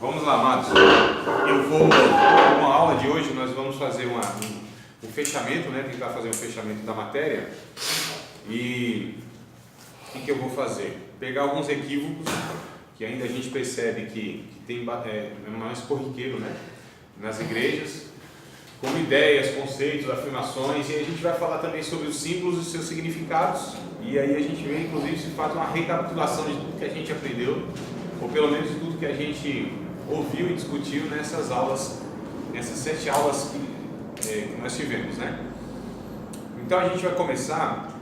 Vamos lá, amados. Com a aula de hoje nós vamos fazer um fechamento, né? Tentar fazer um fechamento da matéria. E o que eu vou fazer? Pegar alguns equívocos que ainda a gente percebe que tem mais corriqueiro, né? Nas igrejas, como ideias, conceitos, afirmações, e aí a gente vai falar também sobre os símbolos e seus significados, e aí a gente vê, inclusive, se faz uma recapitulação de tudo que a gente aprendeu, ou pelo menos de tudo que a gente ouviu e discutiu nessas aulas, nessas 7 aulas que nós tivemos, né? Então a gente vai começar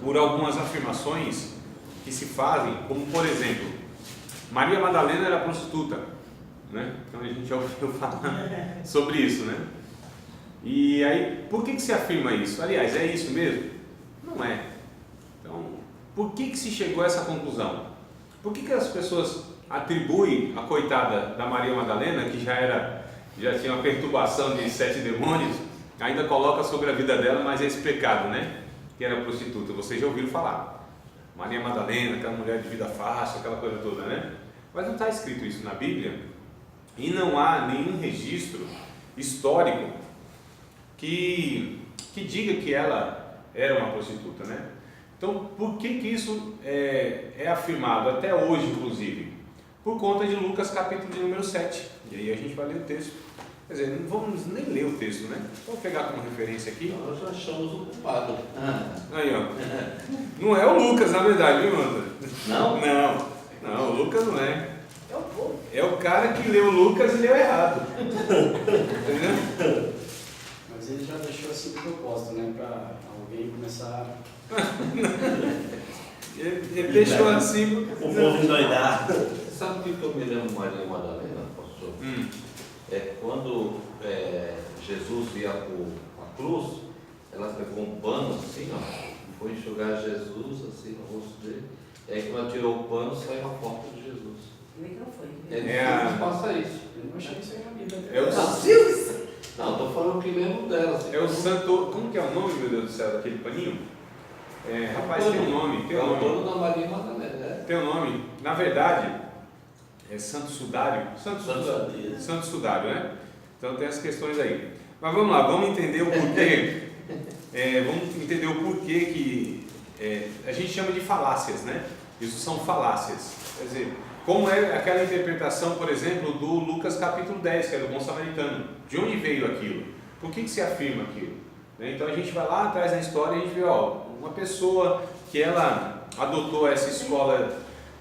por algumas afirmações que se fazem, como por exemplo, Maria Madalena era prostituta, né? Então a gente já ouviu falar sobre isso, né? E aí, por que se afirma isso? Aliás, é isso mesmo? Não é. Então, por que se chegou a essa conclusão? Por que as pessoas atribuem a coitada da Maria Madalena, que já tinha uma perturbação de 7 demônios, ainda coloca sobre a vida dela, mas esse pecado, né? Que era prostituta. Vocês já ouviram falar. Maria Madalena, aquela mulher de vida fácil, aquela coisa toda, né? Mas não está escrito isso na Bíblia, e não há nenhum registro histórico que diga que ela era uma prostituta, né? Então, por que isso é afirmado até hoje, inclusive? Por conta de Lucas capítulo de número 7. E aí a gente vai ler o texto. Quer dizer, não vamos nem ler o texto, né? Vamos pegar como referência aqui. Nós já achamos o culpado. Aí, ó. Não é o Lucas, na verdade, viu, André? Não? Não, o Lucas não é. É o povo. É o cara que leu Lucas e leu errado. Entendeu? Mas ele já deixou assim de propósito, né? Para alguém começar. Ele deixou assim. O povo endoidar. Sabe o que eu me lembro mais de Madalena, pastor? É quando Jesus ia a cruz, ela pegou um pano assim, ó, e foi enxugar Jesus assim no rosto dele. E aí quando ela tirou o pano, saiu a foto de Jesus. Como é que não foi? Ele passa isso. Eu não achei isso aí na Bíblia. É o Não, estou falando que lembro dela. Assim, É o santo. Como que é o nome, meu Deus do céu, daquele paninho? Rapaz, tem um nome. Tem é um o dono nome. da Maria Madalena, né? Tem um nome. Na verdade, é Santo Sudário. Santo Sudário, né? Então tem essas questões aí. Mas vamos lá, vamos entender o porquê. Vamos entender o porquê que a gente chama de falácias, né? Isso são falácias. Quer dizer, como é aquela interpretação, por exemplo, do Lucas capítulo 10, que é do bom samaritano. De onde veio aquilo? Por que se afirma aquilo? Então a gente vai lá atrás na história e a gente vê, uma pessoa que ela adotou essa escola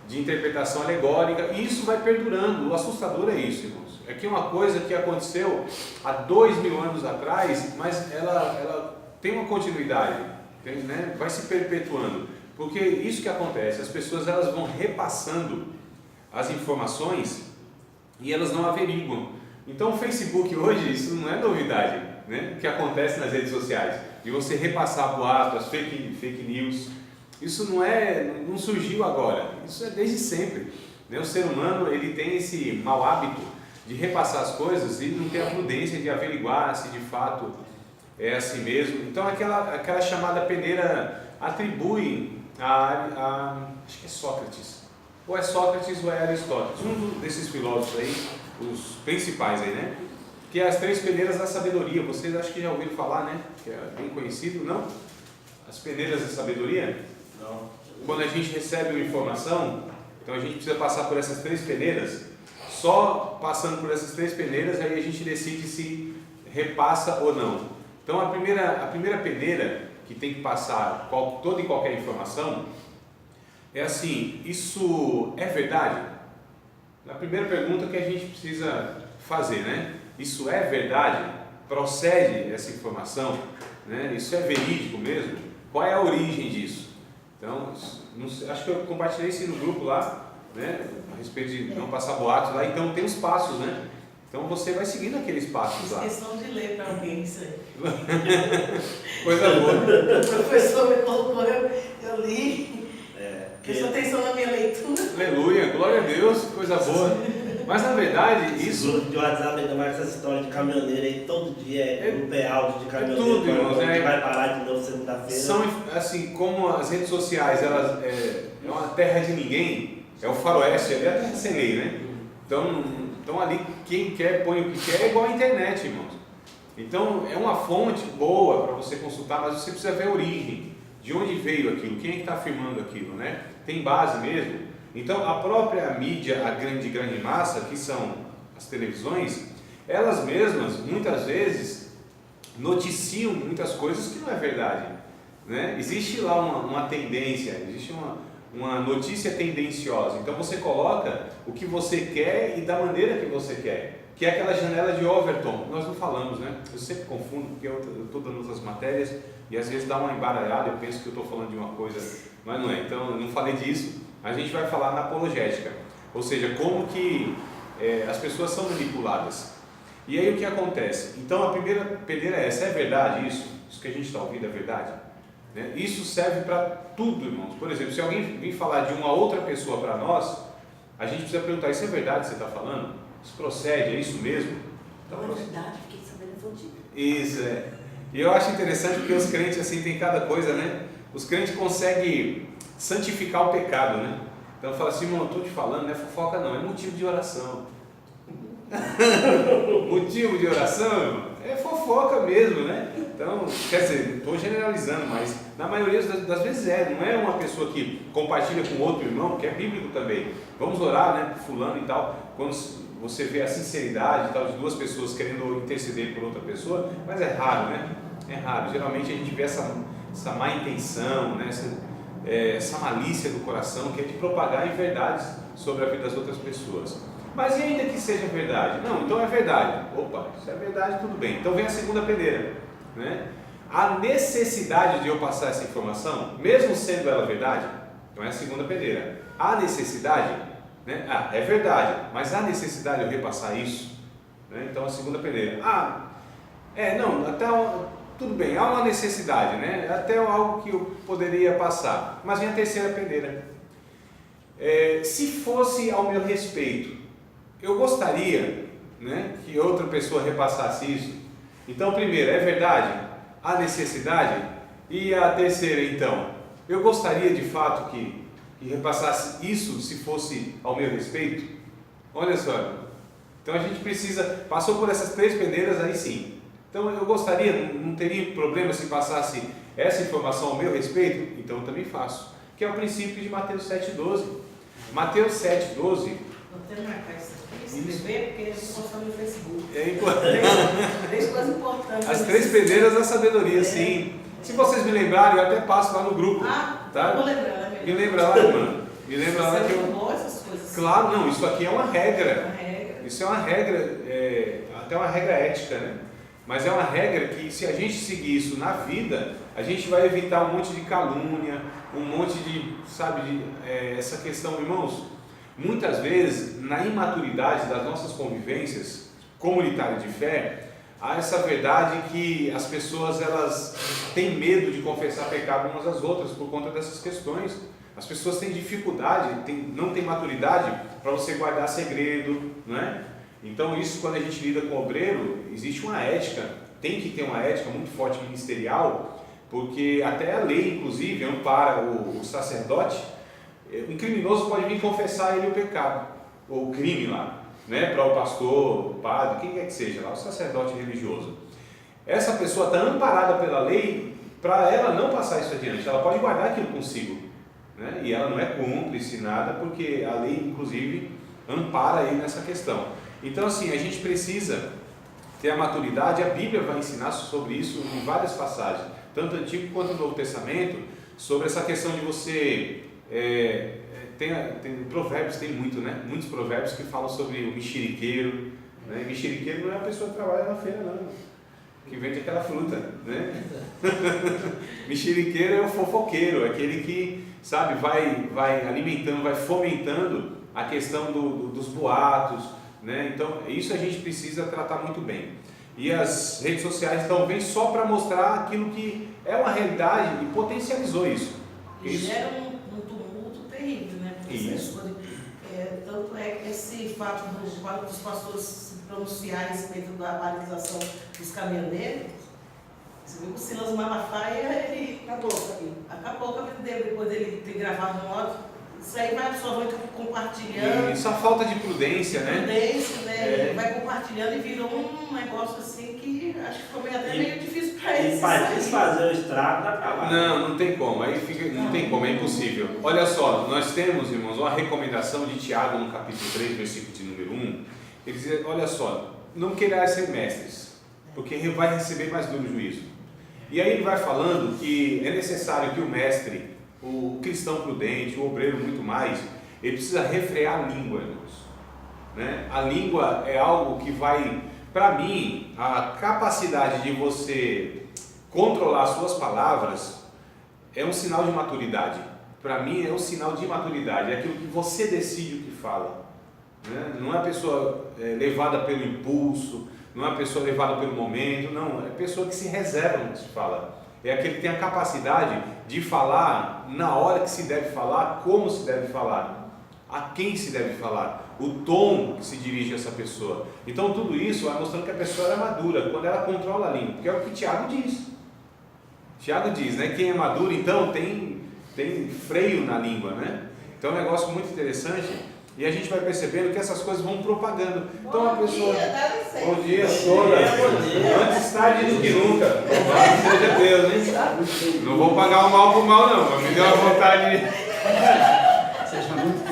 de interpretação alegórica, e isso vai perdurando. O assustador é isso, irmãos. É que uma coisa que aconteceu há 2000 anos atrás, mas ela tem uma continuidade, né? Vai se perpetuando. Porque isso que acontece, as pessoas elas vão repassando as informações e elas não averiguam. Então o Facebook hoje, isso não é novidade, né? O que acontece nas redes sociais, de você repassar boatos, fake news, isso não surgiu agora, isso é desde sempre, né? O ser humano ele tem esse mau hábito de repassar as coisas e não ter a prudência de averiguar se de fato é assim mesmo. Então aquela chamada peneira atribui acho que é Sócrates, ou é Sócrates ou é Aristóteles, um desses filósofos aí, os principais aí, né? Que é as 3 peneiras da sabedoria. Vocês acho que já ouviram falar, né? Que é bem conhecido, não? As peneiras da sabedoria? Não. Quando a gente recebe uma informação, então a gente precisa passar por essas 3 peneiras. Só passando por essas 3 peneiras, aí a gente decide se repassa ou não. Então a primeira peneira que tem que passar toda e qualquer informação é assim: isso é verdade? A primeira pergunta que a gente precisa fazer, né? Isso é verdade? Procede essa informação? Né? Isso é verídico mesmo? Qual é a origem disso? Então, acho que eu compartilhei isso no grupo lá, né? A respeito de não passar boatos lá. Então tem os passos, né? Então você vai seguindo aqueles passos lá. Questão de ler para alguém isso aí. Coisa boa. O professor me colocou, eu li. Prestou atenção na minha leitura. Aleluia, glória a Deus, coisa boa. Mas na verdade, isso. Grupo de WhatsApp ainda mais essas histórias de caminhoneiro aí, todo dia grupo áudio de caminhoneiro. Tudo, irmãos, que vai parar de novo segunda-feira. São assim, como as redes sociais, elas é uma terra de ninguém, é o faroeste, é a terra sem lei, né? Então Então ali quem quer põe o que quer, é igual a internet, irmãos. Então é uma fonte boa para você consultar, mas você precisa ver a origem, de onde veio aquilo, quem é que está afirmando aquilo, né? Tem base mesmo? Então a própria mídia, a grande massa, que são as televisões, elas mesmas muitas vezes noticiam muitas coisas que não é verdade, né? Existe lá uma tendência, existe uma notícia tendenciosa. Então você coloca o que você quer e da maneira que você quer, que é aquela janela de Overton. Nós não falamos, né? Eu sempre confundo, porque eu estou dando outras matérias e às vezes dá uma embaralhada, eu penso que eu estou falando de uma coisa, mas não é. Então eu não falei disso. A gente vai falar na apologética, ou seja, como que as pessoas são manipuladas. E aí o que acontece? Então a primeira peneira é essa: é verdade isso? Isso que a gente está ouvindo é verdade? Né? Isso serve para tudo, irmãos. Por exemplo, se alguém vir falar de uma outra pessoa para nós, a gente precisa perguntar: isso é verdade que você está falando? Isso procede? É isso mesmo? Então, Não é verdade, fiquei sabendo contigo. isso é. E eu acho interessante porque os crentes assim tem cada coisa, né? Os crentes conseguem santificar o pecado, né? Então fala assim: irmão, eu estou te falando, não é fofoca não, é motivo de oração. Motivo de oração, irmão, é fofoca mesmo, né? Então, quer dizer, estou generalizando, mas na maioria das vezes não é uma pessoa que compartilha com outro irmão, que é bíblico também. Vamos orar, né, por fulano e tal. Quando você vê a sinceridade e tal de duas pessoas querendo interceder por outra pessoa, mas é raro, né? É raro. Geralmente a gente vê essa má intenção, né? Essa malícia do coração, que é de propagar inverdades sobre a vida das outras pessoas. Mas e ainda que seja verdade? Não, então é verdade. Opa, se é verdade, tudo bem. Então vem a segunda peneira, né? A necessidade de eu passar essa informação, mesmo sendo ela verdade, então é a segunda peneira. A necessidade, né? É verdade, mas há necessidade de eu repassar isso, né? Então a segunda peneira. Não, até tudo bem, há uma necessidade, né? Até algo que eu poderia passar. Mas vem a terceira peneira. Se fosse ao meu respeito, eu gostaria, né, que outra pessoa repassasse isso. Então, primeiro, é verdade? Há necessidade? E a terceira, então, eu gostaria de fato que repassasse isso se fosse ao meu respeito? Olha só. Então a gente precisa, passou por essas três peneiras, aí sim. Então eu gostaria, não teria problema se passasse essa informação ao meu respeito? Então eu também faço. Que é o princípio de Mateus 7,12. Mateus 7,12. Vou até marcar isso aqui, escrever, porque eles postam no Facebook. É importante. Três coisas importantes. As três peneiras da sabedoria, sim. Se vocês me lembrarem, eu até passo lá no grupo. Tá? Vou lembrar, né? Me lembra lá, irmã. Me lembra lá que eu... essas coisas. Claro, não, isso aqui é uma regra. Uma regra. Isso é uma regra, até uma regra ética, né? Mas é uma regra que, se a gente seguir isso na vida, a gente vai evitar um monte de calúnia, um monte de, essa questão, irmãos. Muitas vezes, na imaturidade das nossas convivências comunitárias de fé, há essa verdade que as pessoas elas têm medo de confessar pecado umas às outras por conta dessas questões. As pessoas têm dificuldade, não têm maturidade para você guardar segredo, não é? Então isso, quando a gente lida com o obreiro, existe uma ética, tem que ter uma ética muito forte ministerial, porque até a lei, inclusive, ampara o sacerdote. Um criminoso pode vir confessar a ele o pecado, ou o crime lá, né, para o pastor, o padre, quem quer que seja lá, o sacerdote religioso. Essa pessoa está amparada pela lei para ela não passar isso adiante, ela pode guardar aquilo consigo, né, e ela não é cúmplice, nada, porque a lei, inclusive, ampara ele nessa questão. Então, assim, a gente precisa ter a maturidade, a Bíblia vai ensinar sobre isso em várias passagens, tanto no Antigo quanto no Novo Testamento, sobre essa questão de você... Tem provérbios, tem muito, né? Muitos provérbios que falam sobre o mexeriqueiro, né? Mexeriqueiro não é a pessoa que trabalha na feira, não, que vende aquela fruta, né? Mexeriqueiro é o fofoqueiro, aquele que, vai alimentando, vai fomentando a questão dos boatos, né? Então, isso a gente precisa tratar muito bem. E as redes sociais, então, vêm só para mostrar aquilo que é uma realidade e potencializou isso. E gera um tumulto terrível, né? Porque isso. Tanto é esse fato dos pastores se pronunciarem a respeito da paralisação dos caminhoneiros. Você viu que o Silas Malafaia, ele acabou com a vida dele, depois dele ter gravado um áudio Isso aí vai, só vai compartilhando. Isso, a falta de prudência, né? Prudência, né? É. Vai compartilhando e virou um negócio assim que acho que ficou até meio difícil para E eles. para desfazer o estrago da palavra. Não tem como, não tem como, é impossível. Olha só, nós temos, irmãos, uma recomendação de Tiago no capítulo 3, versículo de número 1. Ele diz, olha só, não queirai ser mestres, porque vai receber mais duro juízo. E aí ele vai falando que é necessário que o mestre, o cristão prudente, o obreiro muito mais, ele precisa refrear a língua, irmãos. Né? A língua é algo que vai, para mim, a capacidade de você controlar as suas palavras é um sinal de maturidade. Para mim é um sinal de maturidade, é aquilo que você decide o que fala. Né? Não é a pessoa levada pelo impulso, não é a pessoa levada pelo momento, não, é a pessoa que se reserva no que se fala. É aquele que tem a capacidade de falar na hora que se deve falar, como se deve falar, a quem se deve falar, o tom que se dirige a essa pessoa. Então tudo isso vai mostrando que a pessoa é madura, quando ela controla a língua, porque é o que Tiago diz. Tiago diz, né? Quem é maduro então tem freio na língua, né? Então é um negócio muito interessante. E a gente vai percebendo que essas coisas vão propagando. Então a pessoa. Bom dia, toda. Antes tarde do que nunca. Louvado seja Deus, hein? Não vou pagar o mal por mal, não, mas me deu uma vontade de.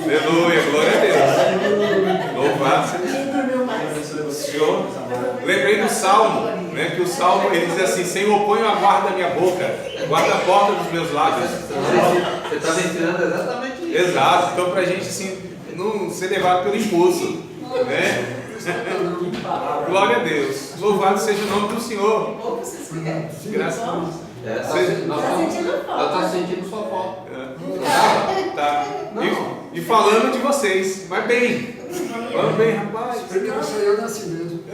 Aleluia, glória a Deus. Louvado seja o Senhor. Lembrei do Salmo, né? Que o Salmo ele diz assim: Senhor, põe a guarda da minha boca, guarda a porta dos meus lábios. Você está me ensinando exatamente isso. Exato, então pra gente assim. Não ser levado pelo impulso, né? Glória a Deus, louvado seja o nome do Senhor. Graças a Deus. Ela está sentindo sua falta. Tá. E falando de vocês, mas bem, falando bem, rapaz. Porque eu sou eu nasci mesmo.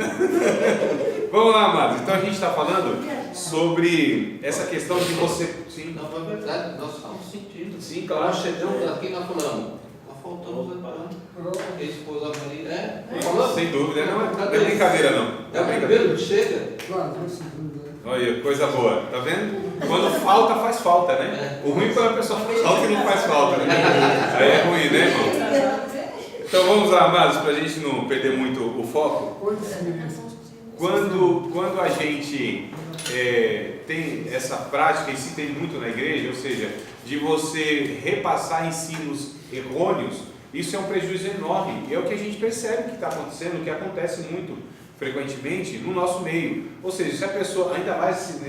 Vamos lá, amados. Então a gente está falando sobre essa questão de você. Sim, Não, é verdade, nós estamos sentindo. sim, claro. Nós chegamos aqui e nós falamos. Faltamos a esposa Maria. Sem dúvida, não é brincadeira não. É o primeiro que chega. Claro, eu sou verdade. Olha, coisa boa, tá vendo? Quando falta, faz falta, né? O ruim é quando a pessoa falta e não faz falta, né? Aí é ruim, né, irmão? Então vamos lá, amados, para a gente não perder muito o foco. Quando a gente tem essa prática, e se tem muito na igreja, ou seja, de você repassar ensinos errôneos, isso é um prejuízo enorme. É o que a gente percebe que está acontecendo, que acontece muito frequentemente no nosso meio. Ou seja, se a pessoa, ainda mais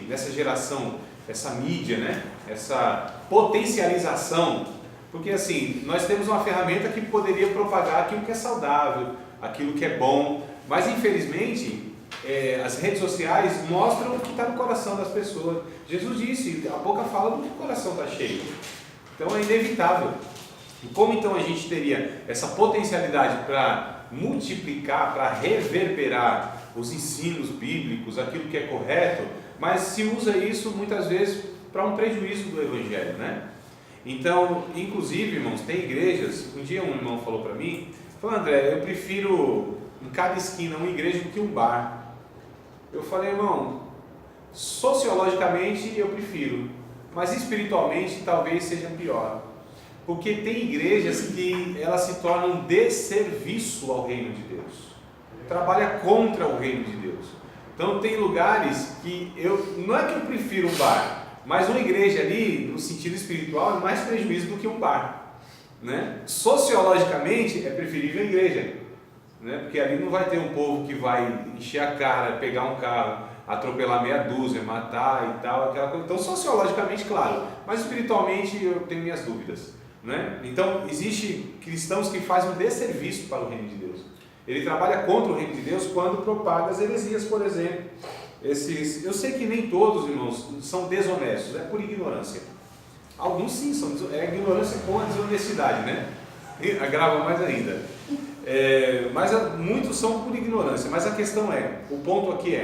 nessa geração, essa mídia, né? Essa potencialização, porque assim, nós temos uma ferramenta que poderia propagar aquilo que é saudável, aquilo que é bom, mas infelizmente as redes sociais mostram o que está no coração das pessoas. Jesus disse, a boca fala do que o coração está cheio. Então é inevitável. E como então a gente teria essa potencialidade para multiplicar, para reverberar os ensinos bíblicos, aquilo que é correto, mas se usa isso muitas vezes para um prejuízo do Evangelho, né? Então, inclusive, irmãos, tem igrejas, um dia um irmão falou para mim, falou: André, eu prefiro em cada esquina uma igreja do que um bar. Eu falei: irmão, sociologicamente eu prefiro, mas espiritualmente talvez seja pior, porque tem igrejas que elas se tornam desserviço ao reino de Deus, trabalha contra o reino de Deus. Então tem lugares que não é que eu prefiro um bar, mas uma igreja ali, no sentido espiritual, é mais prejuízo do que um bar, né? Sociologicamente é preferível a igreja, né? Porque ali não vai ter um povo que vai encher a cara, pegar um carro, atropelar meia dúzia, matar e tal, aquela coisa. Então sociologicamente, claro, mas espiritualmente eu tenho minhas dúvidas, né? Então existem cristãos que fazem um desserviço para o reino de Deus. Ele trabalha contra o reino de Deus quando propaga as heresias, por exemplo. Eu sei que nem todos, irmãos, são desonestos, é por ignorância. Alguns sim, é ignorância com a desonestidade, né? E agrava mais ainda. Mas muitos são por ignorância. Mas a questão o ponto aqui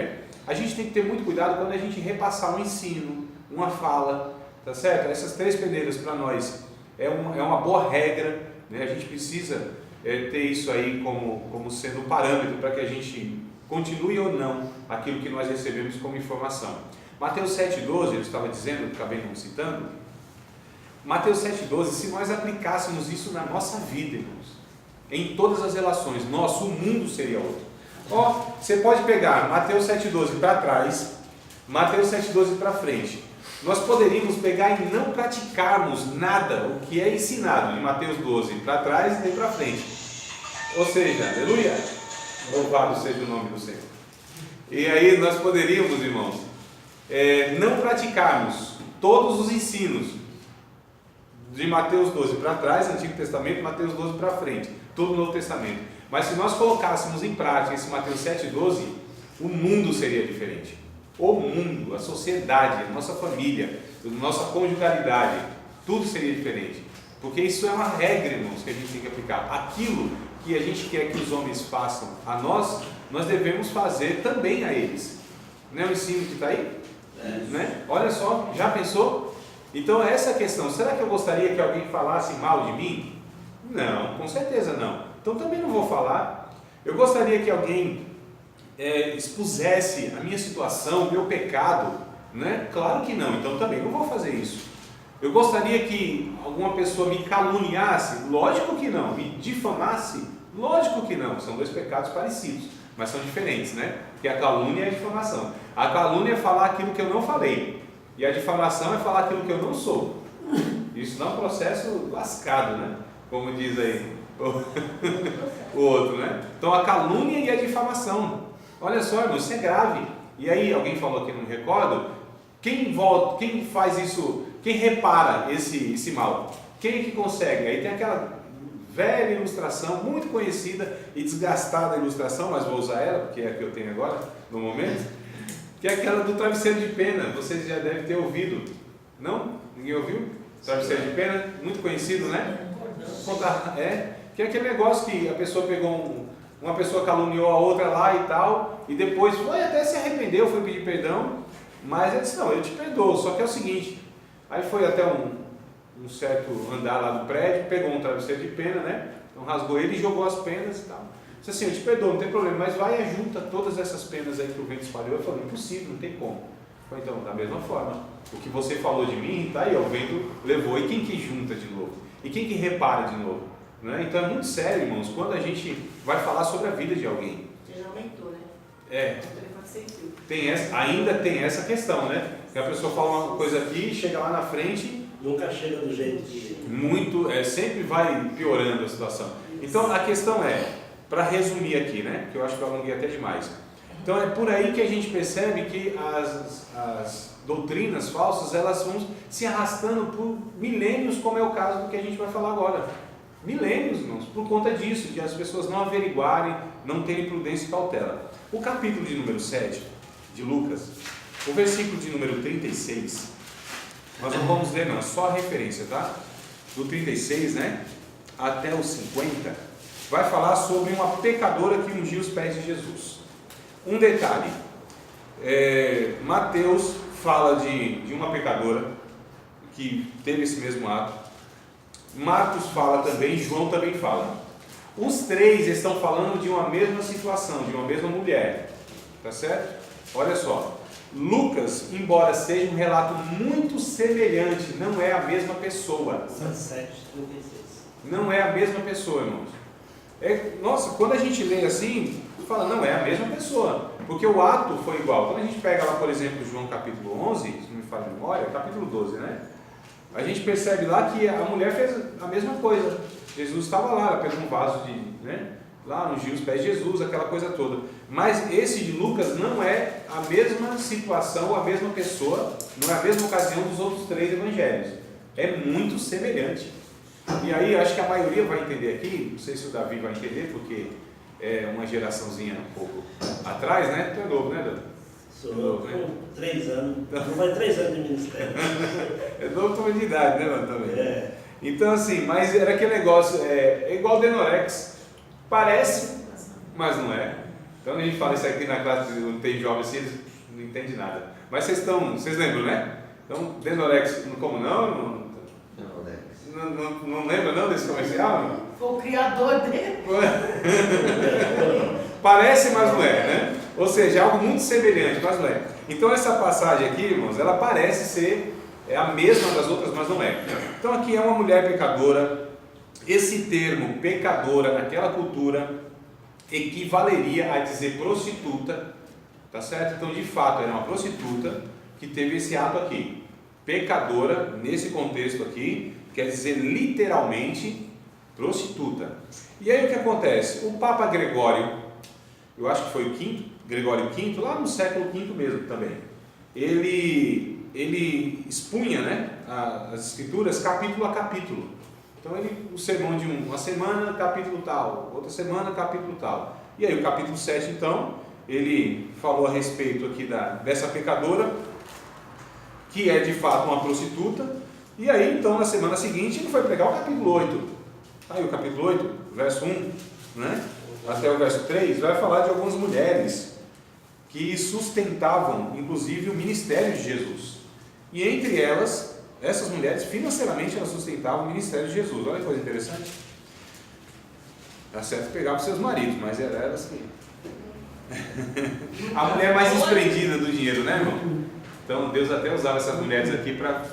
a gente tem que ter muito cuidado quando a gente repassar um ensino, uma fala, tá certo? Essas 3 peneiras para nós é uma boa regra, né? A gente precisa ter isso aí como sendo um parâmetro para que a gente continue ou não aquilo que nós recebemos como informação. Mateus 7,12, ele estava dizendo, acabei não citando, Mateus 7,12, se nós aplicássemos isso na nossa vida, irmãos, em todas as relações, o mundo seria outro. Você pode pegar Mateus 7,12 para trás, Mateus 7,12 para frente. Nós poderíamos pegar e não praticarmos nada, o que é ensinado em Mateus 12 para trás e nem para frente. Ou seja, aleluia, louvado seja o nome do Senhor. E aí nós poderíamos, irmãos, não praticarmos todos os ensinos de Mateus 12 para trás, Antigo Testamento, Mateus 12 para frente, todo o Novo Testamento. Mas se nós colocássemos em prática esse Mateus 7,12, o mundo seria diferente. O mundo, a sociedade, a nossa família, a nossa conjugalidade, tudo seria diferente. Porque isso é uma regra, irmãos, que a gente tem que aplicar. Aquilo que a gente quer que os homens façam a nós, nós devemos fazer também a eles. Não é o ensino que está aí? Né? Olha só, já pensou? Então essa é a questão. Será que eu gostaria que alguém falasse mal de mim? Não, com certeza não. Então também não vou falar. Eu gostaria que alguém expusesse a minha situação, o meu pecado, né? Claro que não, então também não vou fazer isso. Eu gostaria que alguma pessoa me caluniasse? Lógico que não. Me difamasse? Lógico que não. São dois pecados parecidos, mas são diferentes, né? Porque a calúnia é a difamação. A calúnia é falar aquilo que eu não falei, e a difamação é falar aquilo que eu não sou. Isso dá um processo lascado, né? Como diz aí o outro, né? Então a calúnia e a difamação. Olha só, irmão, isso é grave. E aí, alguém falou aqui, não me recordo, quem faz isso, quem repara esse mal? Quem é que consegue? Aí tem aquela velha ilustração, muito conhecida e desgastada ilustração, mas vou usar ela, porque é a que eu tenho agora, no momento, que é aquela do travesseiro de pena. Vocês já devem ter ouvido. Não? Ninguém ouviu? Travesseiro de pena, muito conhecido, né? Que é aquele negócio que a pessoa pegou uma pessoa caluniou a outra lá e tal, e depois foi até se arrependeu, foi pedir perdão, mas ele disse, não, eu te perdoo, só que é o seguinte, aí foi até um certo andar lá do prédio, pegou um travesseiro de pena, né, então rasgou ele e jogou as penas e tal, disse assim, eu te perdoo, não tem problema, mas vai e junta todas essas penas aí que o vento espalhou. Eu falei, impossível, não tem como. Foi então, da mesma forma, o que você falou de mim, tá aí, ó, o vento levou, e quem que junta de novo? E quem que repara de novo? Né? Então é muito sério, irmãos, quando a gente vai falar sobre a vida de alguém. Você já aumentou, né? Ainda tem essa questão, né? Que a pessoa fala uma coisa aqui, chega lá na frente, nunca chega do jeito que... Muito, sempre vai piorando a situação. Então a questão para resumir aqui, né? Que eu acho que eu alonguei até demais. Então é por aí que a gente percebe que as doutrinas falsas, elas vão se arrastando por milênios, como é o caso do que a gente vai falar agora. Milênios, irmãos, por conta disso, de as pessoas não averiguarem, não terem prudência e cautela. O capítulo de número 7 de Lucas, o versículo de número 36, nós não vamos ler não, é só a referência, tá? Do 36, né, até o 50, vai falar sobre uma pecadora que ungiu os pés de Jesus. Um detalhe, Mateus fala de uma pecadora que teve esse mesmo ato, Marcos fala também, João também fala. Os três estão falando de uma mesma situação, de uma mesma mulher, tá certo? Olha só, Lucas, embora seja um relato muito semelhante, não é a mesma pessoa. São 7:36. Não é a mesma pessoa, irmãos. Nossa, quando a gente lê assim, fala, não é a mesma pessoa, porque o ato foi igual. Quando a gente pega lá, por exemplo, João capítulo 11, se não me falha a memória, capítulo 12, né? A gente percebe lá que a mulher fez a mesma coisa. Jesus estava lá, ela pegou um vaso lá ungiu os pés de Jesus, aquela coisa toda. Mas esse de Lucas não é a mesma situação, a mesma pessoa, não é a mesma ocasião dos outros três evangelhos. É muito semelhante. E aí acho que a maioria vai entender aqui, não sei se o Davi vai entender, porque é uma geraçãozinha um pouco atrás, né? Tu é novo, né, Davi? Sou novo, né? 3 anos. Não vai 3 anos de ministério. É novo também de idade, né, mano? Também. Então, assim, mas era aquele negócio, é igual o Denorex. Parece, mas não é. Então a gente fala isso aqui na classe, não tem jovens assim, eles não entendem nada. Mas vocês lembram, né? Então, Denorex, como não? Não lembra não desse comercial? Não? Foi o criador dele. Parece, mas não é, né? Ou seja, algo muito semelhante, mas não é. Então essa passagem aqui, irmãos, ela parece ser é a mesma das outras, mas não é. Então aqui é uma mulher pecadora. Esse termo pecadora naquela cultura equivaleria a dizer prostituta, tá certo? Então de fato era uma prostituta que teve esse ato aqui. Pecadora, nesse contexto aqui, quer dizer literalmente prostituta. E aí o que acontece? O Papa Gregório, eu acho que foi o quinto, Gregório V, lá no século V mesmo também, ele expunha, né, as escrituras capítulo a capítulo. Então o sermão de uma semana, capítulo tal, outra semana, capítulo tal. E aí o capítulo 7 então, ele falou a respeito aqui dessa pecadora, que é de fato uma prostituta. E aí então na semana seguinte ele foi pregar o capítulo 8. Aí o capítulo 8, verso 1, né, até o verso 3, vai falar de algumas mulheres que sustentavam inclusive o ministério de Jesus. E entre elas, essas mulheres financeiramente elas sustentavam o ministério de Jesus. Olha que coisa interessante. Dá certo pegar para os seus maridos, mas eram elas que... a mulher mais desprendida do dinheiro, né, irmão? Então Deus até usava essas mulheres aqui para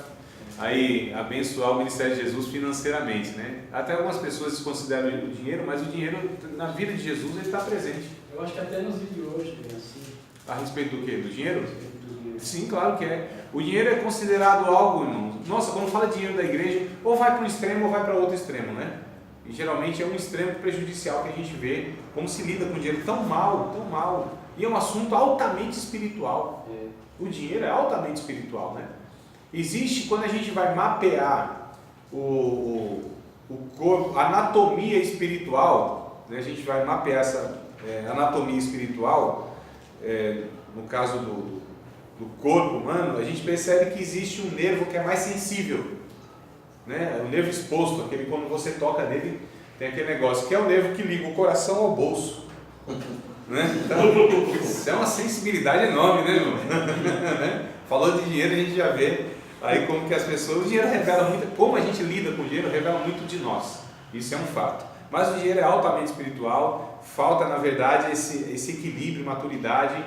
aí abençoar o ministério de Jesus financeiramente, né? Até algumas pessoas desconsideram o dinheiro, mas o dinheiro na vida de Jesus ele está presente. Eu acho que até nos vídeos hoje é assim. A respeito do quê? Do dinheiro? A respeito do dinheiro. Sim, claro que é. O dinheiro é considerado algo, irmão. Nossa, quando fala dinheiro da igreja, ou vai para um extremo ou vai para outro extremo, né? E geralmente é um extremo prejudicial que a gente vê como se lida com o dinheiro tão mal, tão mal. E é um assunto altamente espiritual. O dinheiro é altamente espiritual, né? Existe, quando a gente vai mapear o corpo, a anatomia espiritual, né? A gente vai mapear essa anatomia espiritual, no caso do corpo humano, a gente percebe que existe um nervo que é mais sensível, né? O nervo exposto, aquele quando você toca nele, tem aquele negócio, que é o nervo que liga o coração ao bolso. Né? Então, isso é uma sensibilidade enorme, né, irmão? Falou de dinheiro, a gente já vê aí como que as pessoas, o dinheiro revela muito, como a gente lida com o dinheiro revela muito de nós, isso é um fato. Mas o dinheiro é altamente espiritual, falta na verdade esse equilíbrio, maturidade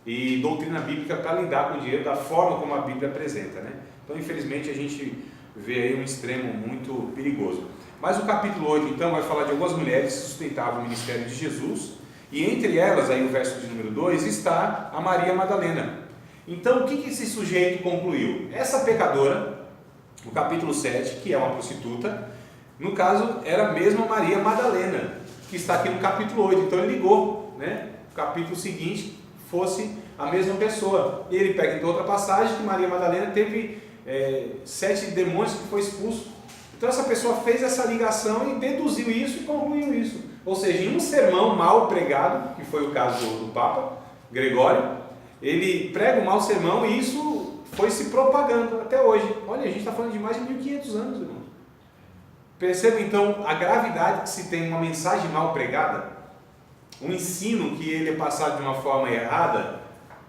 e doutrina bíblica para lidar com o dinheiro da forma como a Bíblia apresenta, né? Então infelizmente a gente vê aí um extremo muito perigoso. Mas o capítulo 8 então vai falar de algumas mulheres que sustentavam o ministério de Jesus. E entre elas, aí o verso de número 2, está a Maria Madalena. Então, o que esse sujeito concluiu? Essa pecadora, no capítulo 7, que é uma prostituta, no caso, era a mesma Maria Madalena, que está aqui no capítulo 8. Então, ele ligou, né? O capítulo seguinte fosse a mesma pessoa. E ele pega em outra passagem que Maria Madalena teve 7 demônios que foi expulso. Então, essa pessoa fez essa ligação e deduziu isso e concluiu isso. Ou seja, em um sermão mal pregado, que foi o caso do Papa Gregório, ele prega um mau sermão e isso foi se propagando até hoje. Olha, a gente está falando de mais de 1500 anos, irmão. Perceba então a gravidade que se tem uma mensagem mal pregada, um ensino que ele é passado de uma forma errada,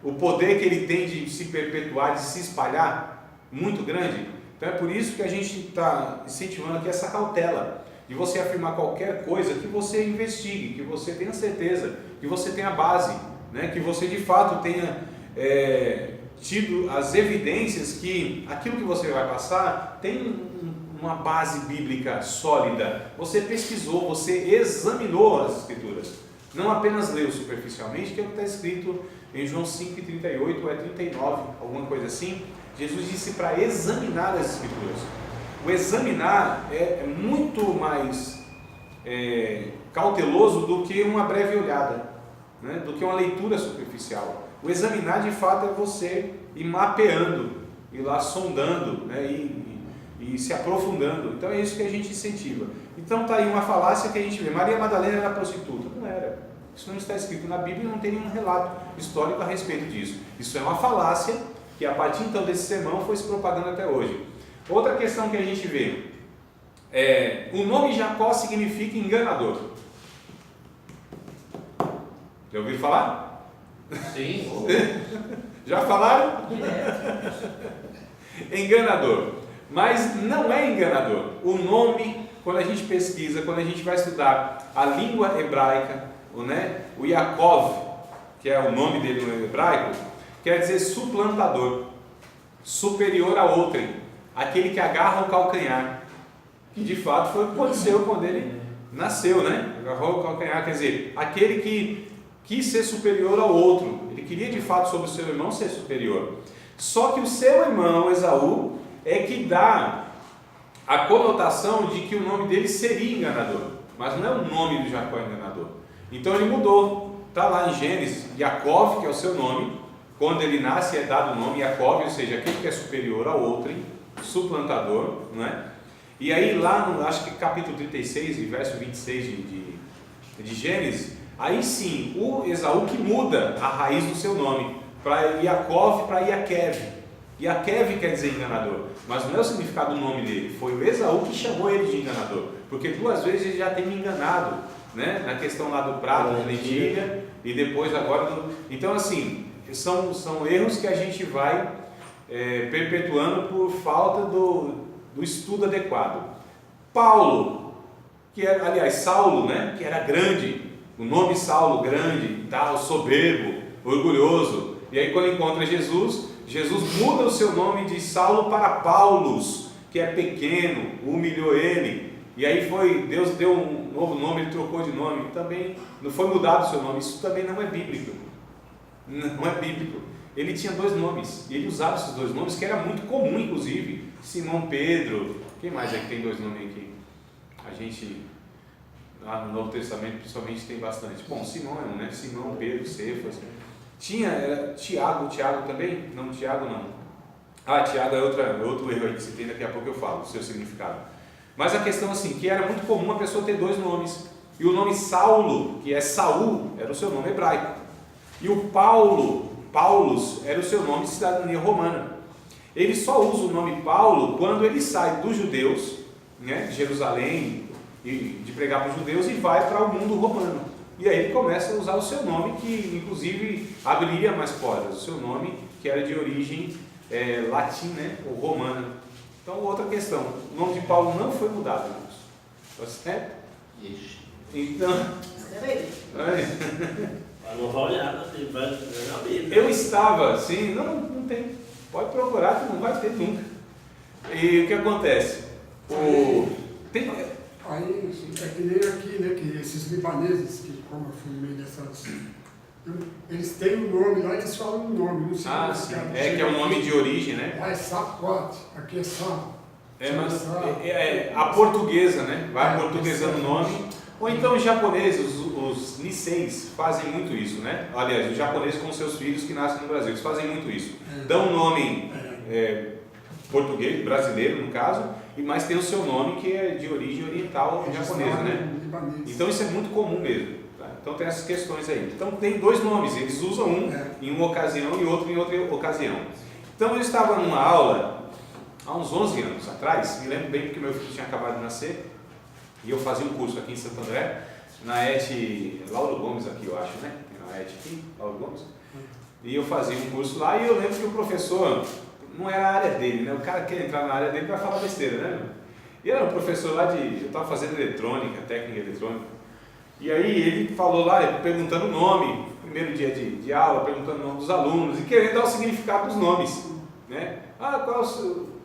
o poder que ele tem de se perpetuar, de se espalhar, muito grande. Então é por isso que a gente está incentivando aqui essa cautela, de você afirmar qualquer coisa que você investigue, que você tenha certeza, que você tenha base, né? Que você de fato tenha tido as evidências que aquilo que você vai passar tem uma base bíblica sólida. Você pesquisou, você examinou as escrituras, não apenas leu superficialmente, que é o que está escrito em João 5,38 ou 39, alguma coisa assim. Jesus disse para examinar as escrituras. O examinar é muito mais cauteloso do que uma breve olhada, né? Do que uma leitura superficial. O examinar de fato é você ir mapeando, ir lá sondando, né? e se aprofundando. Então é isso que a gente incentiva. Então está aí uma falácia que a gente vê. Maria Madalena era prostituta? Não era. Isso não está escrito na Bíblia e não tem nenhum relato histórico a respeito disso. Isso é uma falácia que a partir então desse sermão foi se propagando até hoje. Outra questão que a gente vê o nome Jacó significa enganador. Já ouviram falar? Sim. Já falaram? Enganador. Mas não é enganador. O nome, quando a gente pesquisa, quando a gente vai estudar a língua hebraica, o Yaakov, que é o nome dele no hebraico, quer dizer suplantador, superior a outrem. aquele que agarra o calcanhar, que de fato foi o que aconteceu quando ele nasceu, né? Agarrou o calcanhar, quer dizer, aquele que quis ser superior ao outro, ele queria de fato sobre o seu irmão ser superior. Só que o seu irmão Esaú é que dá a conotação de que o nome dele seria enganador, mas não é o nome do Jacó enganador. Então ele mudou, está lá em Gênesis, Jacó, que é o seu nome, quando ele nasce é dado o nome Jacó, ou seja, aquele que é superior ao outro, suplantador, não é? E aí lá no, acho que capítulo 36, verso 26 de Gênesis, aí sim, o Esaú que muda a raiz do seu nome, para Jacó para Iaquev. Iaquev quer dizer enganador, mas não é o significado do nome dele, foi o Esaú que chamou ele de enganador, porque 2 vezes ele já tem me enganado, né? Na questão lá do prato, da lentilha, e depois agora então assim, são erros que a gente vai perpetuando por falta do estudo adequado. Paulo, que era, aliás, Saulo, né? Que era grande, o nome Saulo, grande, tal, soberbo, orgulhoso, e aí quando encontra Jesus muda o seu nome de Saulo para Paulus, que é pequeno, humilhou ele, e aí Deus deu um novo nome, ele trocou de nome, também não foi mudado o seu nome, isso também não é bíblico, não é bíblico. Ele tinha 2 nomes, e ele usava esses 2 nomes, que era muito comum, inclusive, Simão Pedro, quem mais é que tem 2 nomes aqui? A gente, lá no Novo Testamento, principalmente, tem bastante. Bom, Simão é um, né? Simão, Pedro, Cefas. Tinha Tiago também? Não, Tiago não. Tiago é outro erro aí que você tem, daqui a pouco eu falo, o seu significado. Mas a questão assim, que era muito comum a pessoa ter 2 nomes. E o nome Saulo, que é Saul, era o seu nome hebraico. E o Paulus, era o seu nome de cidadania romana. Ele só usa o nome Paulo quando ele sai dos judeus, né, de Jerusalém, de pregar para os judeus, e vai para o mundo romano. E aí ele começa a usar o seu nome, que inclusive abriria mais portas, o seu nome que era de origem latim, né, ou romana. Então, outra questão, o nome de Paulo não foi mudado, irmãos. Está certo? Ixi. Então, Não vai olhar, vai na Bíblia. eu estava assim, não tem, pode procurar que não vai ter nunca. E o que acontece? Aí, é que nem aqui, né, que esses libaneses, que como eu fui no meio dessas... Eles têm um nome lá, eles falam um nome, não sei como Sim, que é o nome de origem, né? Lá é Sapquat, aqui é Sam. Mas a portuguesa, né? Vai portuguesando o nome. Ou então os japoneses, os niseis, fazem muito isso, né? Aliás, os japoneses com seus filhos que nascem no Brasil, eles fazem muito isso. Dão um nome português, brasileiro no caso, mas tem o seu nome que é de origem oriental japonesa, né? Então isso é muito comum mesmo. Tá? Então tem essas questões aí. Então tem 2 nomes, eles usam um em uma ocasião e outro em outra ocasião. Então eu estava numa aula há uns 11 anos atrás, me lembro bem porque meu filho tinha acabado de nascer, e eu fazia um curso aqui em Santo André, na ET Lauro Gomes aqui, eu acho, né? Na ET aqui, Lauro Gomes. E eu fazia um curso lá, e eu lembro que o professor, não era a área dele, né? O cara que quer entrar na área dele vai falar besteira, né? E era um professor lá eu estava fazendo eletrônica, técnica eletrônica, e aí ele falou lá, perguntando o nome, primeiro dia de aula, perguntando o nome dos alunos, e querendo dar o significado dos nomes, né? Qual é o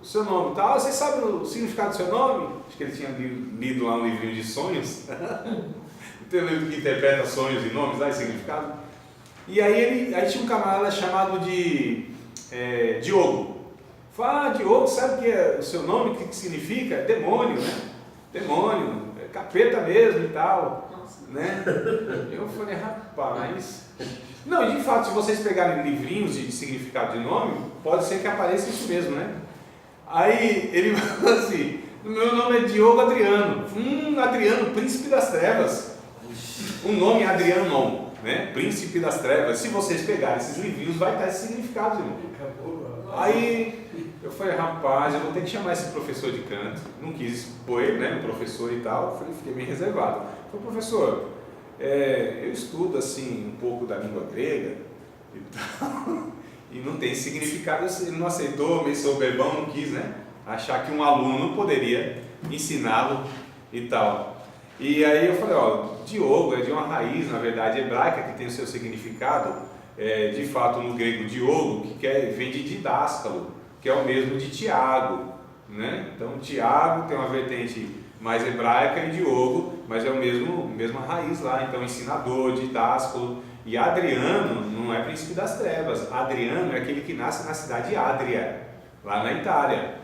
seu nome? Você sabe o significado do seu nome? Acho que ele tinha lido lá um livrinho de sonhos, tem um livro que interpreta sonhos e nomes, e significado. E aí tinha um camarada chamado de Diogo. Fala, Diogo, sabe o que é o seu nome? O que significa? Demônio, né? Demônio, capeta mesmo e tal. Né? Eu falei, rapaz. Não, de fato, se vocês pegarem livrinhos de significado de nome, pode ser que apareça isso mesmo, né? Aí ele falou assim: meu nome é Diogo Adriano. Adriano, príncipe das trevas. O nome é Adriano não, né? Príncipe das trevas. Se vocês pegarem esses livrinhos, vai estar esse significado, irmão. Aí eu falei, rapaz, eu vou ter que chamar esse professor de canto. Não quis expor ele, né? O professor e tal. Fiquei meio reservado. Falei, professor, eu estudo assim um pouco da língua grega e tal, e não tem significado. Ele não aceitou, meio soberbão, não quis, né? Achar que um aluno poderia ensiná-lo e tal. E aí eu falei, Diogo é de uma raiz, na verdade, hebraica, que tem o seu significado, de fato no grego Diogo, que vem de didáscalo, que é o mesmo de Tiago, né? Então Tiago tem uma vertente mais hebraica e Diogo, mas é mesma raiz lá. Então ensinador, didásculo. E Adriano não é príncipe das trevas. Adriano é aquele que nasce na cidade de Adria, lá na Itália.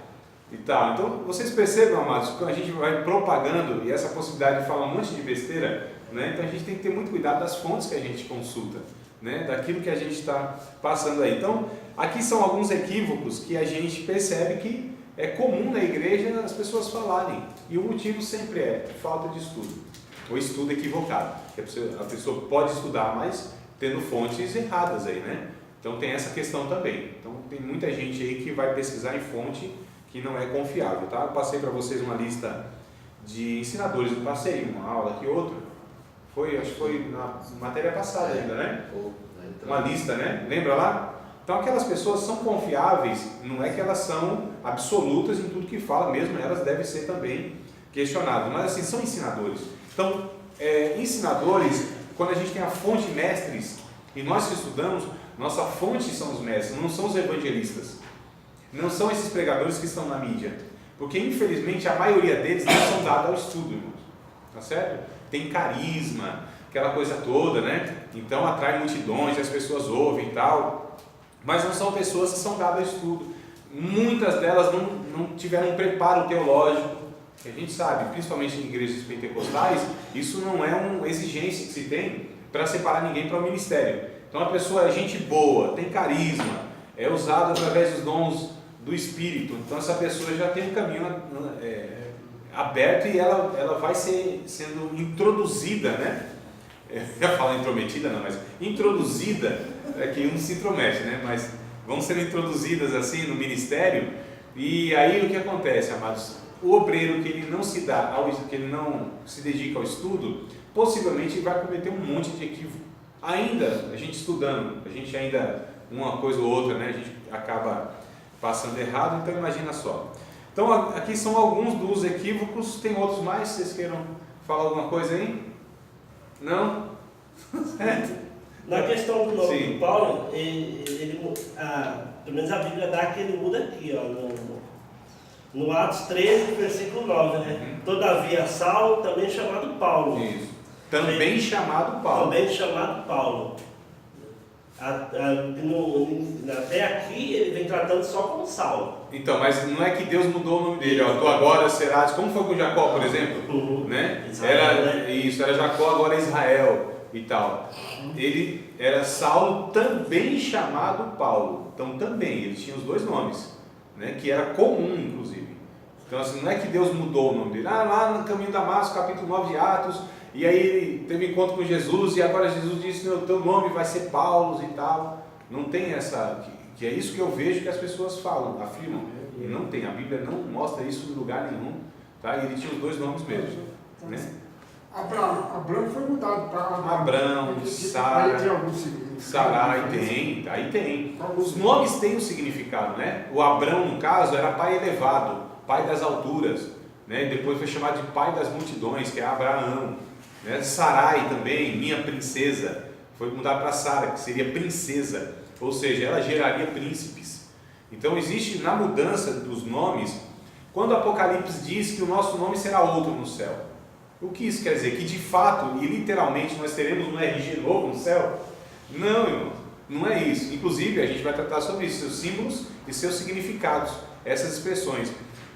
E tal. Então vocês percebam, amados, quando a gente vai propagando e essa possibilidade de falar um monte de besteira, né? Então a gente tem que ter muito cuidado das fontes que a gente consulta, né? Daquilo que a gente está passando aí. Então aqui são alguns equívocos que a gente percebe que é comum na igreja as pessoas falarem, e o motivo sempre é falta de estudo, ou estudo equivocado, que a pessoa pode estudar, mas tendo fontes erradas aí, né? Então tem essa questão também. Então tem muita gente aí que vai pesquisar em fonte que não é confiável, tá? Eu passei para vocês uma lista de ensinadores, eu passei uma aula aqui, outra, acho que foi na matéria passada ainda, né? Uma lista, né? Lembra lá? Então aquelas pessoas são confiáveis, não é que elas são absolutas em tudo que falam, mesmo elas devem ser também questionadas, mas assim, são ensinadores. Então, ensinadores, quando a gente tem a fonte mestres, e nós que estudamos, nossa fonte são os mestres, não são os evangelistas, não são esses pregadores que estão na mídia, porque infelizmente a maioria deles não são dados ao estudo, irmãos, tá certo? Tem carisma, aquela coisa toda, né? Então atrai multidões, as pessoas ouvem e tal, mas não são pessoas que são dadas ao estudo. Muitas delas não tiveram um preparo teológico, que a gente sabe, principalmente em igrejas pentecostais, isso não é uma exigência que se tem para separar ninguém para o ministério. Então a pessoa é gente boa, tem carisma, é usada através dos dons do Espírito, então essa pessoa já tem um caminho aberto e ela vai sendo introduzida, né? Eu ia falar intrometida, não, mas introduzida, é que um se intromete, né? Mas vão sendo introduzidas assim no ministério, e aí o que acontece, amados? O obreiro que ele não que ele não se dedica ao estudo, possivelmente vai cometer um monte de equívoco. Ainda, a gente estudando, a gente ainda, uma coisa ou outra, né? A gente acaba passando errado, então imagina só. Então aqui são alguns dos equívocos, tem outros mais, vocês queiram falar alguma coisa aí? Não? Na questão do nome Sim. do Paulo, pelo menos a Bíblia dá que ele muda aqui, ó, no Atos 13, versículo 9, né? Todavia Saulo, também chamado Paulo. Isso. Também chamado Paulo. Também chamado Paulo. Até aqui ele vem tratando só como Saulo. Então, mas não é que Deus mudou o nome dele, ó, tu agora serás, como foi com Jacó, por exemplo, né? Israel, né? Isso, era Jacó, agora é Israel e tal. Ele era Saulo, também chamado Paulo. Então também, ele tinha os dois nomes, né? Que era comum, inclusive. Então assim, não é que Deus mudou o nome dele. Lá no caminho de Damasco, capítulo 9 de Atos, e aí ele teve encontro com Jesus, e agora Jesus disse, teu nome vai ser Paulo e tal. Não tem essa... Que é isso que eu vejo que as pessoas falam, afirmam, e não tem, a Bíblia não mostra isso em lugar nenhum, tá? E ele tinha os dois nomes mesmo, né? Abraão foi mudado para Abraão, Sara, aí tem algum significado. Sarai aí tem. Os nomes têm um significado, né? O Abrão, no caso, era pai elevado, pai das alturas, né? E depois foi chamado de pai das multidões, que é Abraão, né? Sarai também, minha princesa, foi mudar para Sara, que seria princesa, ou seja, ela geraria príncipes. Então existe na mudança dos nomes, quando o Apocalipse diz que o nosso nome será outro no céu, o que isso quer dizer? Que de fato e literalmente nós teremos um RG novo no céu? Não, irmão, não é isso. Inclusive a gente vai tratar sobre isso, seus símbolos e seus significados, essas expressões.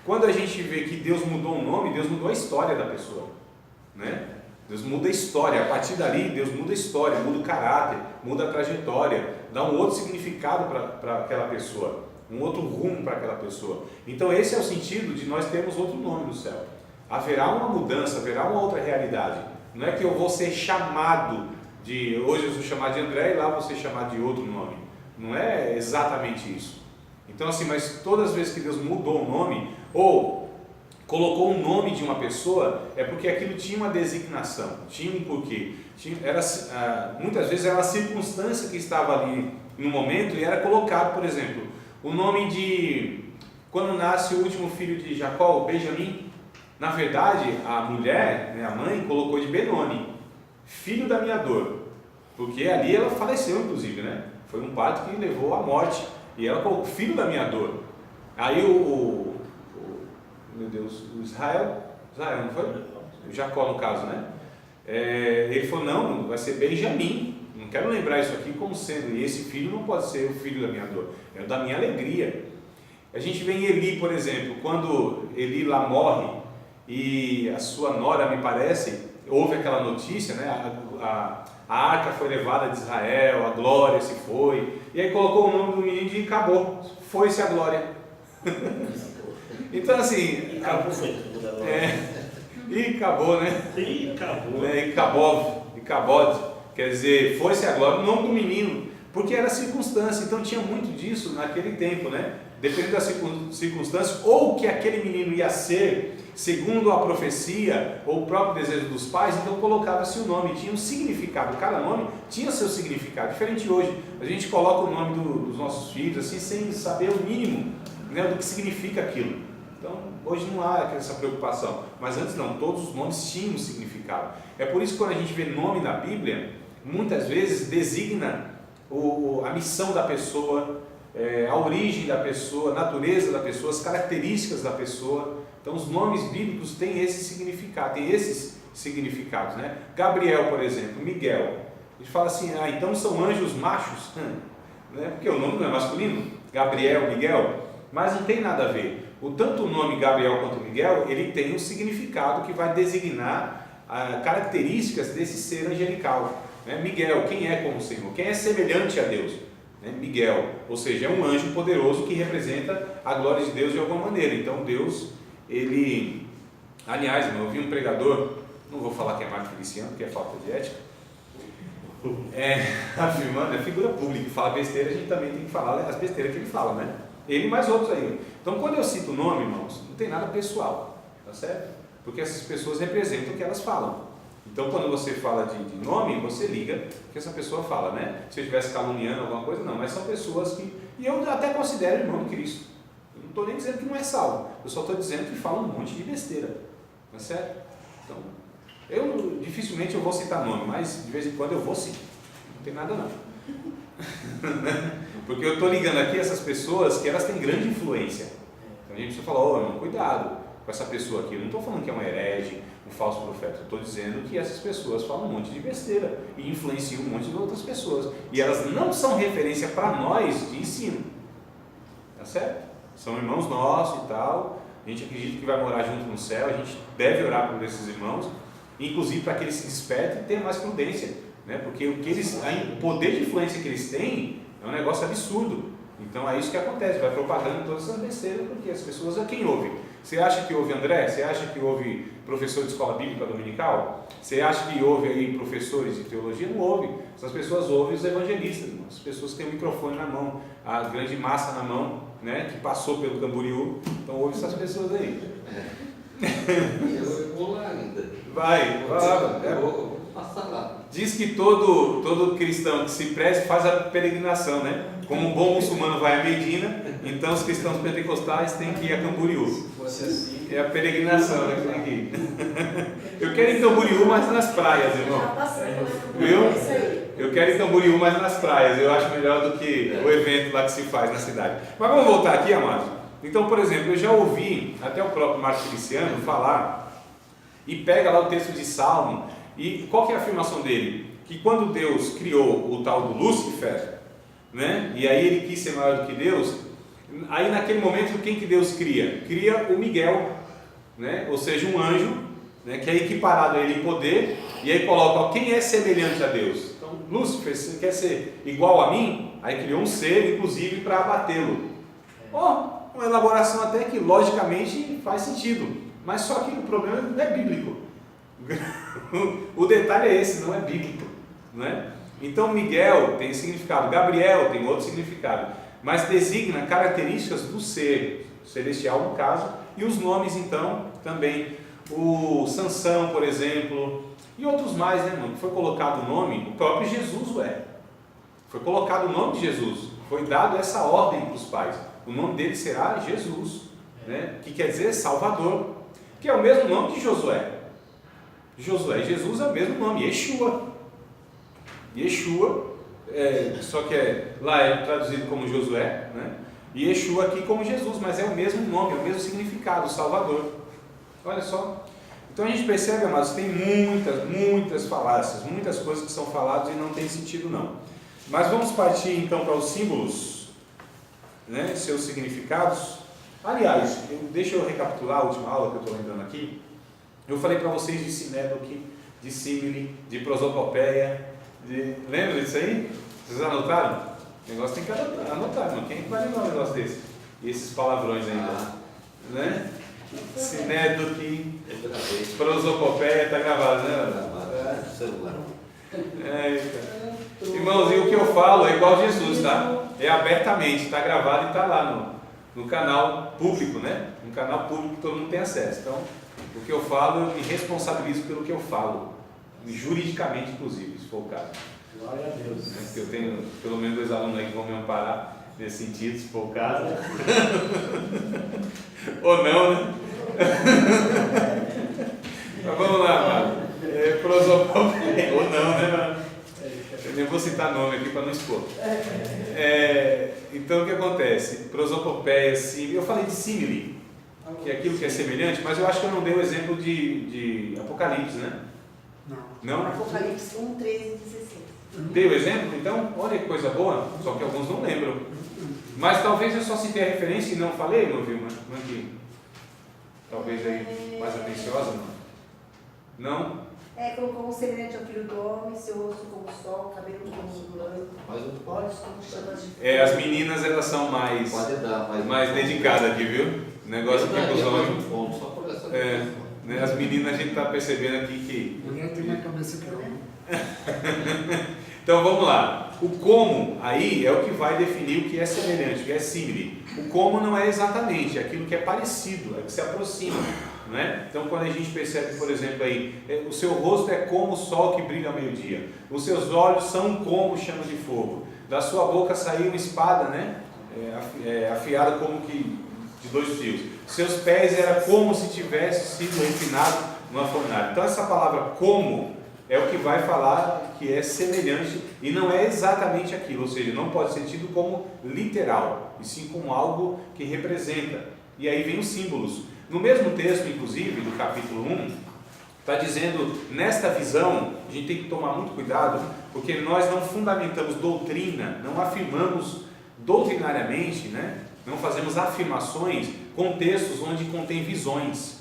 Quando a gente vê que Deus mudou o nome, Deus mudou a história da pessoa, né? Deus muda a história, a partir dali Deus muda a história, muda o caráter, muda a trajetória, dá um outro significado para aquela pessoa, um outro rumo para aquela pessoa. Então esse é o sentido de nós termos outro nome no céu. Haverá uma mudança, haverá uma outra realidade. Não é que eu vou ser chamado de, hoje eu sou chamado de André e lá vou ser chamado de outro nome. Não é exatamente isso. Então assim, mas todas as vezes que Deus mudou o nome, ou colocou o nome de uma pessoa, é porque aquilo tinha uma designação, tinha um porquê. Muitas vezes era uma circunstância que estava ali no momento e era colocado, por exemplo, o nome de, quando nasce o último filho de Jacó, o Benjamim, na verdade a mulher, né, a mãe, colocou de Benoni, filho da minha dor, porque ali ela faleceu inclusive, né? Foi um parto que levou à morte, e ela colocou filho da minha dor. Aí o meu Deus, o Israel não foi? O Jacó, no caso, né? Ele falou, não, vai ser Benjamim. Não quero lembrar isso aqui como sendo, e esse filho não pode ser o filho da minha dor, é o da minha alegria. A gente vê em Eli, por exemplo, quando Eli lá morre e a sua nora, me parece, houve aquela notícia, né? A arca foi levada de Israel, a glória se foi, e aí colocou o nome do menino e acabou, foi-se a glória. Então assim, E acabou foi tudo agora. e acabou, né? E acabou. E Cabode, quer dizer, foi-se a glória, o nome do menino, porque era circunstância, então tinha muito disso naquele tempo, né? Dependendo das circunstâncias, ou que aquele menino ia ser, segundo a profecia, ou o próprio desejo dos pais, então colocava-se o nome, tinha um significado, cada nome tinha seu significado, diferente hoje, a gente coloca o nome dos nossos filhos, assim, sem saber o mínimo, né, do que significa aquilo. Então, hoje não há essa preocupação, mas antes não, todos os nomes tinham um significado. É por isso que quando a gente vê nome na Bíblia, muitas vezes designa a missão da pessoa, a origem da pessoa, a natureza da pessoa, as características da pessoa. Então os nomes bíblicos têm esse significado, têm esses significados, né? Gabriel, por exemplo, Miguel, a gente fala assim, então são anjos machos, né? Porque o nome não é masculino, Gabriel, Miguel, mas não tem nada a ver. Tanto o nome Gabriel quanto Miguel, ele tem um significado que vai designar características desse ser angelical, né? Miguel, quem é como o Senhor? Quem é semelhante a Deus? Miguel, ou seja, é um anjo poderoso que representa a glória de Deus de alguma maneira. Então Deus, ele, aliás, eu vi um pregador, não vou falar que é Marco Feliciano, porque é falta de ética, afirmando, é figura pública, fala besteira, a gente também tem que falar as besteiras que ele fala, né? Ele e mais outros aí. Então quando eu cito o nome, irmãos, não tem nada pessoal, tá certo? Porque essas pessoas representam o que elas falam. Então, quando você fala de nome, você liga o que essa pessoa fala, né? Se eu estivesse caluniando alguma coisa, não, mas são pessoas que... E eu até considero irmão de Cristo. Eu não estou nem dizendo que não é salvo, eu só estou dizendo que fala um monte de besteira, tá certo? Então, dificilmente eu vou citar nome, mas de vez em quando eu vou sim, não tem nada não. Porque eu estou ligando aqui essas pessoas que elas têm grande influência. Então a gente precisa falar, irmão, cuidado com essa pessoa aqui. Eu não estou falando que é um herege, um falso profeta. Eu estou dizendo que essas pessoas falam um monte de besteira e influenciam um monte de outras pessoas. E elas não são referência para nós de ensino. Tá certo? São irmãos nossos e tal. A gente acredita que vai morar junto no céu. A gente deve orar por esses irmãos, inclusive para que eles se despertem e tenham mais prudência, né? Porque o poder de influência que eles têm é um negócio absurdo. Então é isso que acontece, vai propagando todas essas besteiras, porque as pessoas, quem ouve? Você acha que ouve André? Você acha que ouve professor de escola bíblica dominical? Você acha que ouve aí professores de teologia? Não ouve. Essas pessoas ouvem os evangelistas, as pessoas que têm o microfone na mão, a grande massa na mão, né, que passou pelo Camboriú. Então ouve essas pessoas aí. Eu vou lá ainda. Vai lá. Eu vou passar lá. Diz que todo cristão que se preze faz a peregrinação, né? Como um bom muçulmano vai a Medina, então os cristãos pentecostais têm que ir a Camboriú. Se fosse assim. É a peregrinação, né? Que tem que ir. Eu quero ir em Camboriú, mas nas praias, irmão. Viu? Eu quero ir em Camboriú, mas nas praias. Eu acho melhor do que o evento lá que se faz na cidade. Mas vamos voltar aqui, amados. Então, por exemplo, eu já ouvi até o próprio Marco Feliciano falar, e pega lá o texto de Salmo, e qual que é a afirmação dele? Que quando Deus criou o tal do Lúcifer, né? E aí ele quis ser maior do que Deus, aí naquele momento quem que Deus cria? Cria o Miguel, né? Ou seja, um anjo, né? Que é equiparado a ele em poder, e aí coloca, ó, quem é semelhante a Deus? Então, Lúcifer, você quer ser igual a mim? Aí criou um ser, inclusive, para abatê-lo. Uma elaboração até que logicamente faz sentido, mas só que o problema não é bíblico. O detalhe é esse, não é bíblico, não é? Então Miguel tem significado, Gabriel tem outro significado, mas designa características do ser celestial no caso, e os nomes então também. O Sansão, por exemplo, e outros mais, né, mano? Foi colocado o nome, o próprio Jesus foi colocado o nome de Jesus, foi dado essa ordem para os pais. O nome dele será Jesus, né? Que quer dizer Salvador, que é o mesmo nome de Josué. Jesus é o mesmo nome, Yeshua, só que lá é traduzido como Josué, né? E Yeshua aqui como Jesus, mas é o mesmo nome, é o mesmo significado, Salvador. Olha só. Então a gente percebe, amados, tem muitas falácias, muitas coisas que são faladas e não tem sentido não. Mas vamos partir então para os símbolos, né, seus significados. Aliás, deixa eu recapitular a última aula que eu estou lembrando aqui. Eu falei para vocês de sinédoque, de símile, de prosopopeia, lembra disso aí? Vocês anotaram? O negócio tem que anotar, não? Quem vai lembrar um negócio desse? E esses palavrões ainda, né? Sinédoque, prosopopeia, está gravado, né? Celular. Irmãos, e o que eu falo é igual Jesus, tá? É abertamente, está gravado e está lá no canal público, né? Um canal público que todo mundo tem acesso. Então, o que eu falo, eu me responsabilizo pelo que eu falo, juridicamente, inclusive, se for o caso. Glória a Deus. Porque eu tenho pelo menos 2 alunos aí que vão me amparar nesse sentido, se for o caso. Ou não, né? Mas vamos lá, mano. Prosopopeia. Ou não, né, mano? Eu nem vou citar nome aqui para não expor. Então o que acontece? Prosopopeia, símile. Eu falei de símile, que é aquilo que é semelhante, mas eu acho que eu não dei o exemplo de Apocalipse, né? Não? Apocalipse 1, 13 e 16. Dei o exemplo? Então, olha que coisa boa, só que alguns não lembram. Mas talvez eu só citei a referência e não falei, não viu? Aqui. Talvez aí mais atenciosa, não? Não? Colocou um semelhante ao filho do homem, seu rosto como o sol, cabelo como o branco, olhos como chamas de fogo. As meninas, elas são mais dedicadas aqui, viu? O negócio aqui com os homens. Só por essa Né? As meninas, a gente está percebendo aqui que... Mulher tem mais cabeça que homem. Então vamos lá. O como aí é o que vai definir o que é semelhante, o que é símile. O como não é exatamente, é aquilo que é parecido, é que se aproxima, né? Então quando a gente percebe, por exemplo, aí, o seu rosto é como o sol que brilha ao meio-dia, os seus olhos são como chama de fogo, da sua boca saiu uma espada, né? Afiada como que de 2 fios, seus pés era como se tivesse sido refinado numa fornalha. Então essa palavra como é o que vai falar que é semelhante e não é exatamente aquilo, ou seja, não pode ser tido como literal, e sim como algo que representa. E aí vem os símbolos. No mesmo texto, inclusive, do capítulo 1, está dizendo, nesta visão, a gente tem que tomar muito cuidado, porque nós não fundamentamos doutrina, não afirmamos doutrinariamente, né? Não fazemos afirmações com textos onde contém visões,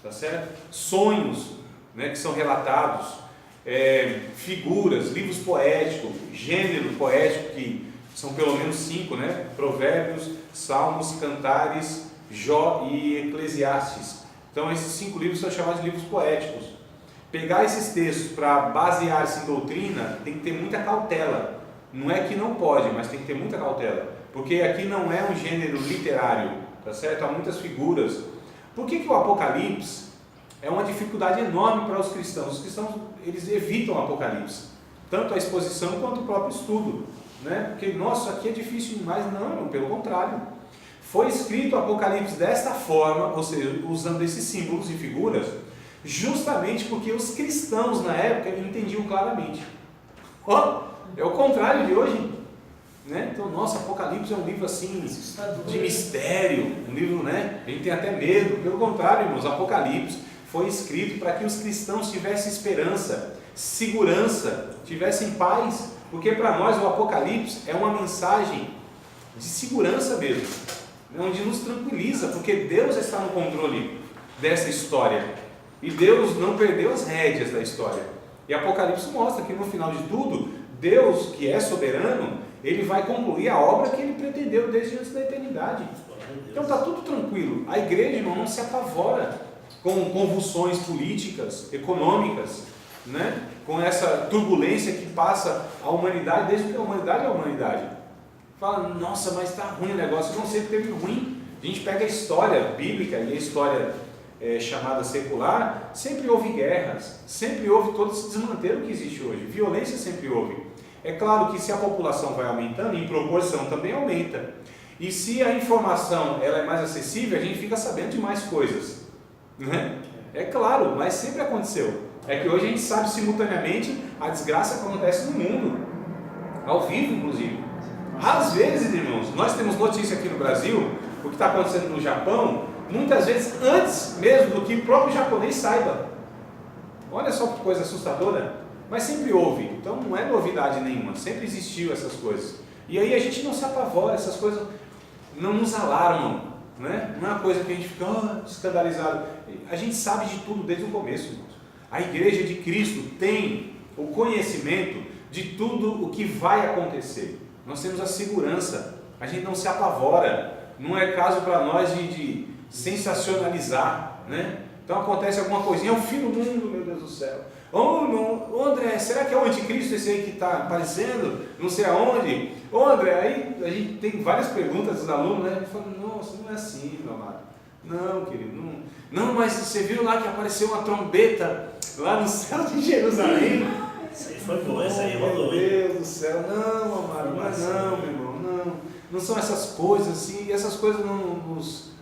tá certo? Sonhos, né, que são relatados, figuras, livros poéticos, gênero poético, que são pelo menos 5, né? Provérbios, Salmos, Cantares, Jó e Eclesiastes. Então esses 5 livros são chamados de livros poéticos. Pegar esses textos para basear-se em doutrina tem que ter muita cautela. Não é que não pode, mas tem que ter muita cautela, porque aqui não é um gênero literário, tá certo? Há muitas figuras. Por que o Apocalipse é uma dificuldade enorme para os cristãos? Os cristãos, eles evitam o Apocalipse, tanto a exposição quanto o próprio estudo, né? Porque, nossa, aqui é difícil demais. Não, pelo contrário. Foi escrito o Apocalipse desta forma, ou seja, usando esses símbolos e figuras, justamente porque os cristãos na época entendiam claramente. É o contrário de hoje, né? Então, nossa, Apocalipse é um livro assim, de mistério, um livro, né? A gente tem até medo. Pelo contrário, irmãos, Apocalipse foi escrito para que os cristãos tivessem esperança, segurança, tivessem paz, porque para nós o Apocalipse é uma mensagem de segurança mesmo, onde nos tranquiliza, porque Deus está no controle dessa história, e Deus não perdeu as rédeas da história. E Apocalipse mostra que no final de tudo, Deus, que é soberano, Ele vai concluir a obra que Ele pretendeu desde antes da eternidade. Então está tudo tranquilo. A igreja, irmão, não se apavora com convulsões políticas, econômicas, né? Com essa turbulência que passa a humanidade, desde que a humanidade é a humanidade. Fala, nossa, mas está ruim o negócio. Não sei que teve ruim. A gente pega a história bíblica e a história chamada secular, sempre houve guerras, sempre houve todo esse desmantelo que existe hoje. Violência sempre houve. É claro que se a população vai aumentando, em proporção também aumenta. E se a informação ela é mais acessível, a gente fica sabendo de mais coisas, né? É claro, mas sempre aconteceu. É que hoje a gente sabe simultaneamente a desgraça que acontece no mundo, ao vivo inclusive. Às vezes, irmãos, nós temos notícia aqui no Brasil, o que está acontecendo no Japão, muitas vezes antes mesmo do que o próprio japonês saiba. Olha só que coisa assustadora, mas sempre houve, então não é novidade nenhuma, sempre existiu essas coisas. E aí a gente não se apavora, essas coisas não nos alarmam, né? Não é uma coisa que a gente fica escandalizado. A gente sabe de tudo desde o começo, irmãos. A igreja de Cristo tem o conhecimento de tudo o que vai acontecer. Nós temos a segurança, a gente não se apavora, não é caso para nós de sensacionalizar, né? Então acontece alguma coisinha, é o fim do mundo, meu Deus do céu. Ô André, será que é o anticristo esse aí que está aparecendo? Não sei aonde. Ô André, aí a gente tem várias perguntas dos alunos, né? Ele fala, nossa, não é assim, meu amado. Não, querido, não, mas você viu lá que apareceu uma trombeta lá no céu de Jerusalém? Isso aí foi bom, essa aí rolou. Meu Deus do céu, não, amado, mas não, meu irmão, não são essas coisas assim, e essas coisas não nos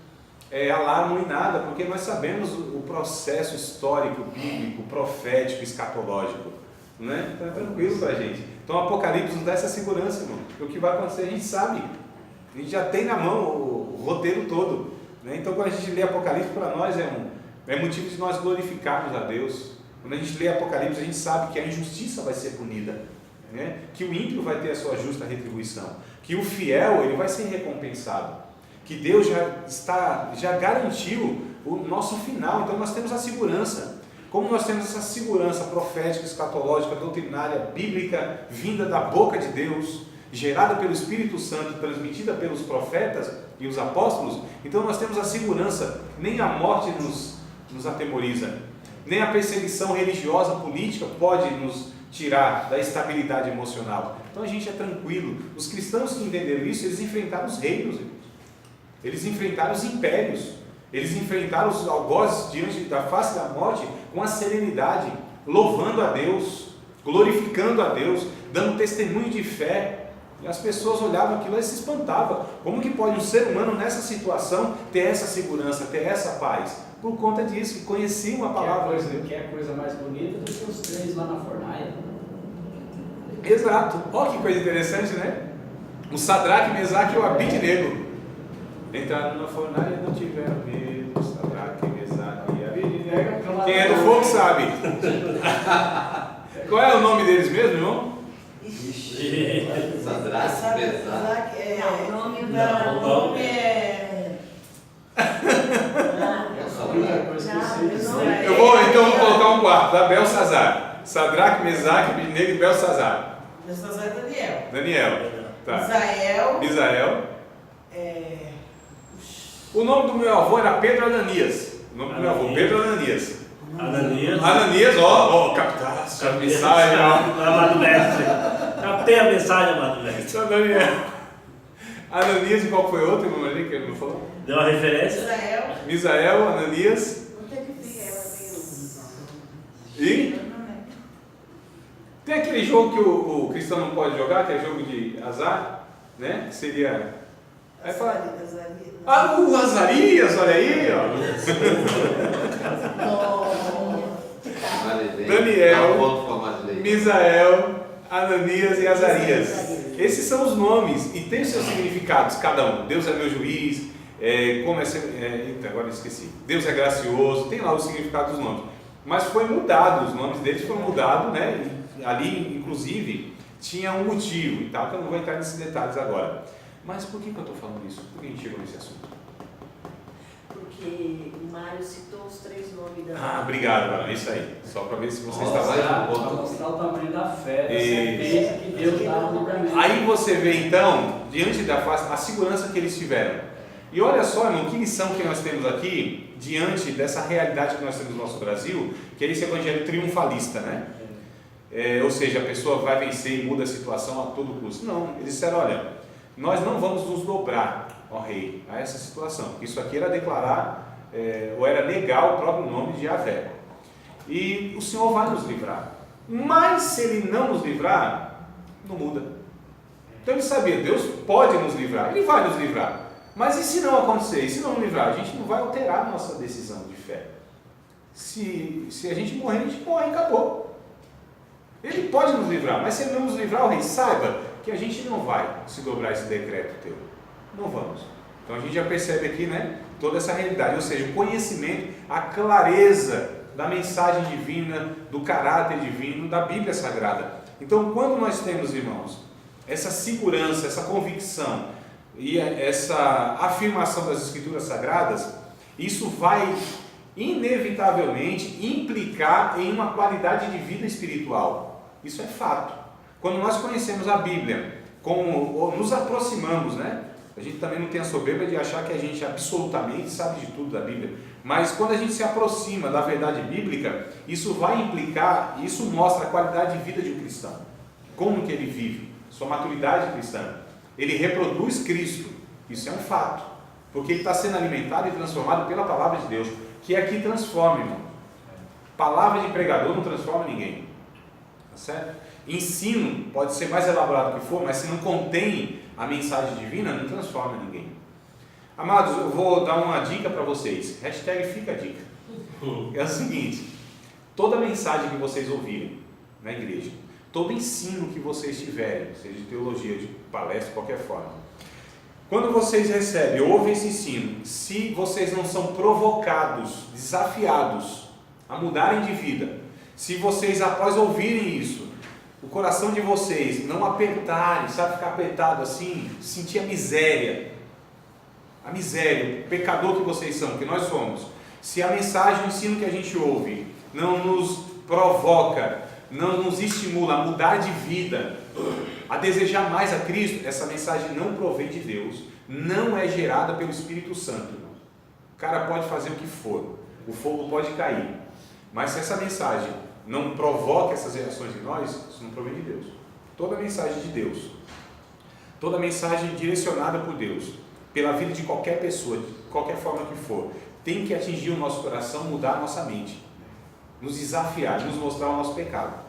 alarmam em nada, porque nós sabemos o processo histórico, bíblico, profético, escatológico, né? Então é tranquilo para a gente. Então o Apocalipse nos dá essa segurança, irmão, porque o que vai acontecer a gente sabe, a gente já tem na mão o roteiro todo, né? Então quando a gente lê Apocalipse, para nós é motivo de nós glorificarmos a Deus. Quando a gente lê Apocalipse, a gente sabe que a injustiça vai ser punida, né? Que o ímpio vai ter a sua justa retribuição, que o fiel ele vai ser recompensado, que Deus já garantiu o nosso final. Então nós temos a segurança. Como nós temos essa segurança profética, escatológica, doutrinária, bíblica, vinda da boca de Deus, gerada pelo Espírito Santo, transmitida pelos profetas e os apóstolos, então nós temos a segurança, nem a morte nos atemoriza, nem a perseguição religiosa, política pode nos tirar da estabilidade emocional. Então a gente é tranquilo. Os cristãos que entenderam isso, eles enfrentaram os reinos, eles enfrentaram os impérios, eles enfrentaram os algozes diante da face da morte com a serenidade, louvando a Deus, glorificando a Deus, dando testemunho de fé. E as pessoas olhavam aquilo e se espantavam. Como que pode um ser humano nessa situação ter essa segurança, ter essa paz? Por conta disso, que conheciam a palavra de Deus. Que é coisa mais bonita do que os três lá na fornalha. Exato. Olha que coisa interessante, né? O Sadraque, Mesaque e o Abidnego entraram na fornalha e não tiveram medo. Sadraque, Mesaque e Abidnego. Quem é do fogo sabe. Qual é o nome deles mesmo, irmão? Sadraque, Mesaque. O nome Não, o nome é... Eu vou colocar um quarto, tá? Belsazar. Sadraque, Mesaque, Abidnego e Belsazar. Belsazar é Daniel. Daniel. Tá. Misael. O nome do meu avô era Pedro Ananias. O nome do meu avô, Pedro Ananias. Ananias, ó, captasse a mensagem, ó. Amado mestre. Captei a mensagem, amado mestre. Ananias e qual foi outro, irmão ali, que ele não falou? Deu uma referência? Misael, Ananias. Não teve fim, E? Tem aquele jogo que o cristão não pode jogar, que é jogo de azar, né? Que seria... Aí fala... o Azarias, olha aí, ó. Daniel, Misael, Ananias e Azarias. Esses são os nomes e tem os seus significados, cada um. Deus é meu juiz, agora eu esqueci. Deus é gracioso, tem lá o significado dos nomes. Mas foi mudado, os nomes deles foram mudados, né? E ali, inclusive, tinha um motivo e tal, que eu não vou entrar nesses detalhes agora. Mas por que eu estou falando isso? Por que a gente chegou nesse assunto? Porque o Mário citou os três nomes da... Obrigado, mano. É isso aí. Só para ver se você Nossa, estava... Para mostrar o tamanho da fé, da certeza que Deus dá no livramento. Aí você vê então, diante da face, a segurança que eles tiveram. E olha só, irmão, que lição que nós temos aqui, diante dessa realidade que nós temos no nosso Brasil, que é esse evangelho triunfalista, né? Ou seja, a pessoa vai vencer e muda a situação a todo custo. Não, eles disseram, olha, nós não vamos nos dobrar, ó rei, a essa situação. Isso aqui era declarar, ou era negar o próprio nome de Yahvé. E o Senhor vai nos livrar. Mas se Ele não nos livrar, não muda. Então ele sabia, Deus pode nos livrar, Ele vai nos livrar. Mas e se não acontecer? E se não livrar? A gente não vai alterar a nossa decisão de fé. Se a gente morrer, a gente morre e acabou. Ele pode nos livrar, mas se ele não nos livrar, o rei, saiba que a gente não vai se dobrar esse decreto teu. Não vamos. Então a gente já percebe aqui, né, toda essa realidade, ou seja, o conhecimento, a clareza da mensagem divina, do caráter divino, da Bíblia Sagrada. Então, quando nós temos, irmãos, essa segurança, essa convicção e essa afirmação das Escrituras Sagradas, isso vai inevitavelmente implicar em uma qualidade de vida espiritual. Isso é fato. Quando nós conhecemos a Bíblia, ou nos aproximamos, né? A gente também não tem a soberba de achar que a gente absolutamente sabe de tudo da Bíblia, mas quando a gente se aproxima da verdade bíblica, isso vai implicar, isso mostra a qualidade de vida de um cristão, como que ele vive, sua maturidade cristã. Ele reproduz Cristo, isso é um fato, porque ele está sendo alimentado e transformado pela palavra de Deus, que é que transforma, irmão. Palavra de pregador não transforma ninguém, tá certo? Ensino pode ser mais elaborado que for, mas se não contém a mensagem divina, não transforma ninguém. Amados, eu vou dar uma dica para vocês. Hashtag fica a dica. É o seguinte: toda mensagem que vocês ouvirem na igreja, todo ensino que vocês tiverem, seja de teologia, de palestra, de qualquer forma, quando vocês recebem, ouvem esse ensino, se vocês não são provocados, desafiados a mudarem de vida, se vocês, após ouvirem isso, o coração de vocês não apertarem, sabe, ficar apertado assim, sentir a miséria, o pecador que vocês são, que nós somos, se a mensagem, o ensino que a gente ouve não nos provoca, não nos estimula a mudar de vida, a desejar mais a Cristo, essa mensagem não provém de Deus, não é gerada pelo Espírito Santo. O cara pode fazer o que for, o fogo pode cair, mas se essa mensagem não provoca essas reações em nós, isso não provém de Deus. Toda mensagem de Deus, toda mensagem direcionada por Deus, pela vida de qualquer pessoa, de qualquer forma que for, tem que atingir o nosso coração, mudar a nossa mente, nos desafiar, nos mostrar o nosso pecado.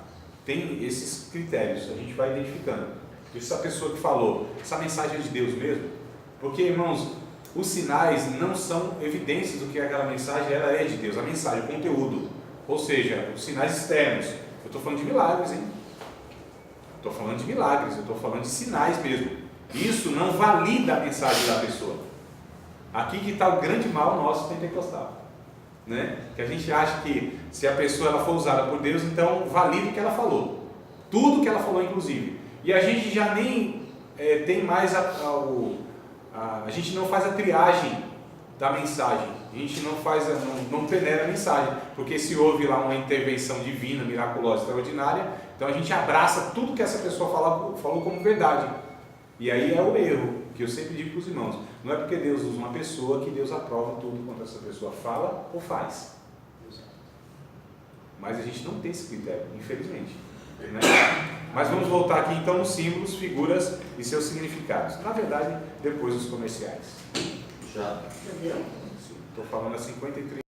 Tem esses critérios, a gente vai identificando. Essa pessoa que falou, essa mensagem é de Deus mesmo? Porque, irmãos, os sinais não são evidências do que aquela mensagem ela é de Deus, a mensagem, o conteúdo. Ou seja, os sinais externos. Eu estou falando de milagres, hein? Estou falando de milagres, eu estou falando de sinais mesmo. Isso não valida a mensagem da pessoa. Aqui que está o grande mal nosso pentecostal, né? Que a gente acha que se a pessoa ela for usada por Deus, então valida o que ela falou. Tudo que ela falou, inclusive. E a gente já nem tem mais a gente não faz a triagem da mensagem. A gente não peneira a mensagem, porque se houve lá uma intervenção divina, miraculosa, extraordinária, então a gente abraça tudo que essa pessoa falou como verdade. E aí é o erro, que eu sempre digo para os irmãos: não é porque Deus usa uma pessoa que Deus aprova tudo quanto essa pessoa fala ou faz. Mas a gente não tem esse critério, infelizmente, né? Mas vamos voltar aqui então nos símbolos, figuras e seus significados. Na verdade, depois dos comerciais. Já. Entendeu? Estou falando a 53.